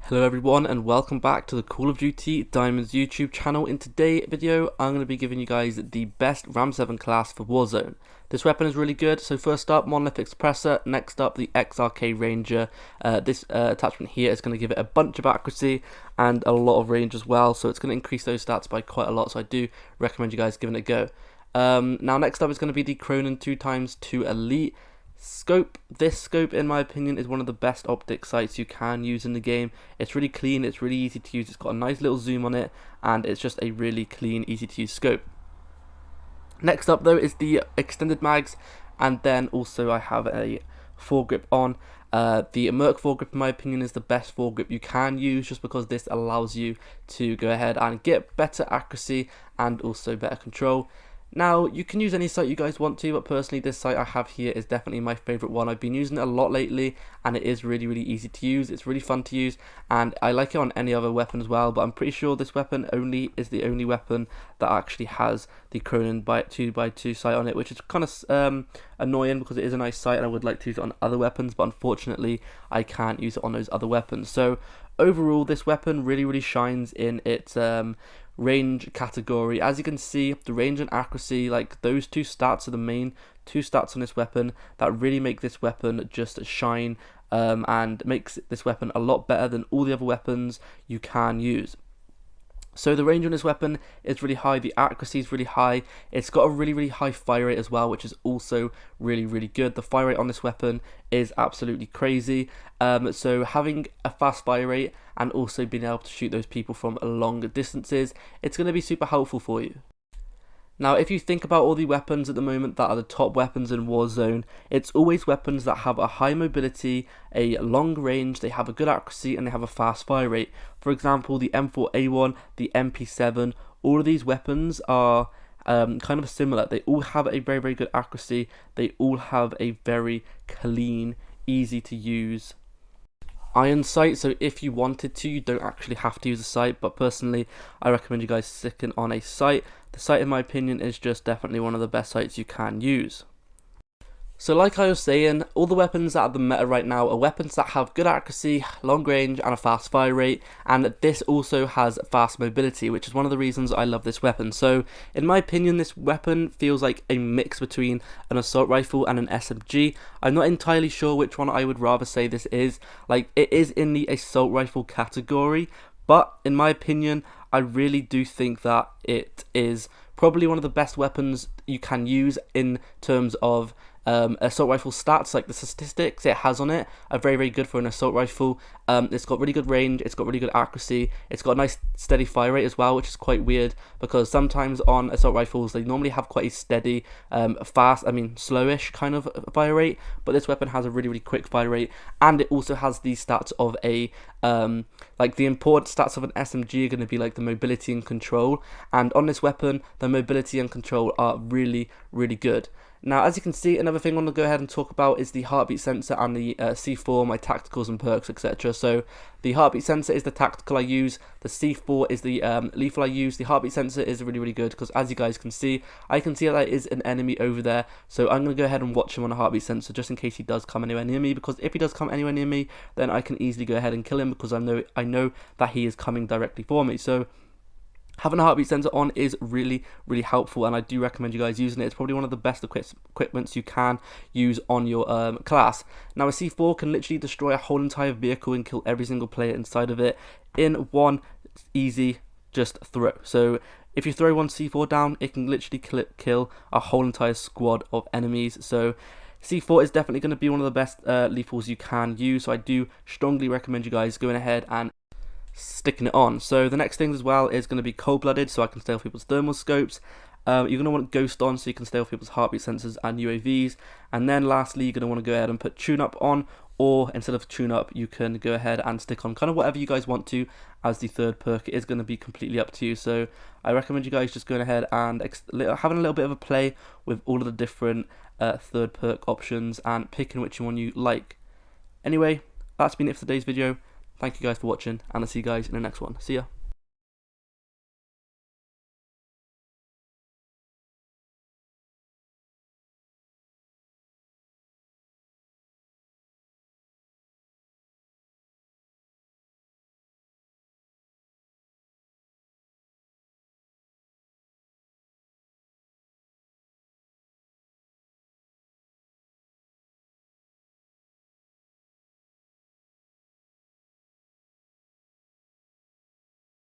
Hello everyone and welcome back to the Call of Duty Diamonds YouTube channel. In today's video I'm going to be giving you guys the best RAM-7 class for Warzone. This weapon is really good. So first up, Monolithic Suppressor, next up the XRK Ranger. This attachment here is going to give it a bunch of accuracy and a lot of range as well, so it's going to increase those stats by quite a lot, so I do recommend you guys giving it a go. Now next up is going to be the Cronin 2x2 Elite. Scope. This scope, in my opinion, is one of the best optic sights you can use in the game. It's really clean, it's really easy to use, it's got a nice little zoom on it, and it's just a really clean, easy to use scope. Next up though is the extended mags, and then also I have a foregrip on. The Merc foregrip, in my opinion, is the best foregrip you can use, just because this allows you to go ahead and get better accuracy and also better control. Now, you can use any sight you guys want to, but personally this sight I have here is definitely my favourite one. I've been using it a lot lately, and it is really easy to use. It's really fun to use, and I like it on any other weapon as well, but I'm pretty sure this weapon is the only weapon that actually has the Cronin 2x2 sight on it, which is kind of annoying because it is a nice sight and I would like to use it on other weapons, but unfortunately I can't use it on those other weapons. So overall, this weapon really shines in its range category. As you can see, the range and accuracy, like those two stats are the main two stats on this weapon that really make this weapon just shine, and makes this weapon a lot better than all the other weapons you can use. So the range on this weapon is really high, the accuracy is really high, it's got a really high fire rate as well, which is also really good. The fire rate on this weapon is absolutely crazy, so having a fast fire rate and also being able to shoot those people from longer distances, it's going to be super helpful for you. Now, if you think about all the weapons at the moment that are the top weapons in Warzone, it's always weapons that have a high mobility, a long range, they have a good accuracy, and they have a fast fire rate. For example, the M4A1, the MP7, all of these weapons are kind of similar. They all have a very good accuracy, they all have a very clean, easy to use iron sight, so if you wanted to, you don't actually have to use a sight, but personally I recommend you guys sticking on a sight. The sight, in my opinion, is just definitely one of the best sights you can use. So like I was saying, all the weapons that are the meta right now are weapons that have good accuracy, long range, and a fast fire rate, and this also has fast mobility, which is one of the reasons I love this weapon. So in my opinion, this weapon feels like a mix between an assault rifle and an SMG. I'm not entirely sure which one I would rather say this is. Like, it is in the assault rifle category, but in my opinion, I really do think that it is probably one of the best weapons you can use in terms of assault rifle stats. Like, the statistics it has on it are very good for an assault rifle. It's got really good range, it's got really good accuracy, it's got a nice steady fire rate as well, which is quite weird because sometimes on assault rifles they normally have quite a steady, slowish kind of fire rate, but this weapon has a really quick fire rate, and it also has the stats of a like the important stats of an SMG are going to be like the mobility and control, and on this weapon the mobility and control are really good. Now, as you can see, another thing I want to go ahead and talk about is the heartbeat sensor and the C4, my tacticals and perks, etc. So the heartbeat sensor is the tactical I use, the C4 is the lethal I use. The heartbeat sensor is really good because, as you guys can see, I can see that there is an enemy over there, so I'm going to go ahead and watch him on a heartbeat sensor just in case he does come anywhere near me, because if he does come anywhere near me, then I can easily go ahead and kill him because I know that he is coming directly for me. So having a heartbeat sensor on is really helpful, and I do recommend you guys using it. It's probably one of the best equipments you can use on your class. Now, a C4 can literally destroy a whole entire vehicle and kill every single player inside of it in one easy just throw. So if you throw one C4 down, it can literally kill a whole entire squad of enemies. So C4 is definitely going to be one of the best lethals you can use, so I do strongly recommend you guys going ahead and sticking it on. So the next thing as well is going to be cold-blooded, so I can stay off people's thermal scopes. You're going to want ghost on, so you can stay off people's heartbeat sensors and UAVs. And then lastly, you're going to want to go ahead and put tune-up on, or instead of tune-up, you can go ahead and stick on kind of whatever you guys want to as the third perk. It is going to be completely up to you, so I recommend you guys just going ahead and having a little bit of a play with all of the different third perk options and picking which one you like. Anyway, that's been it for today's video. Thank you guys for watching, and I'll see you guys in the next one. See ya.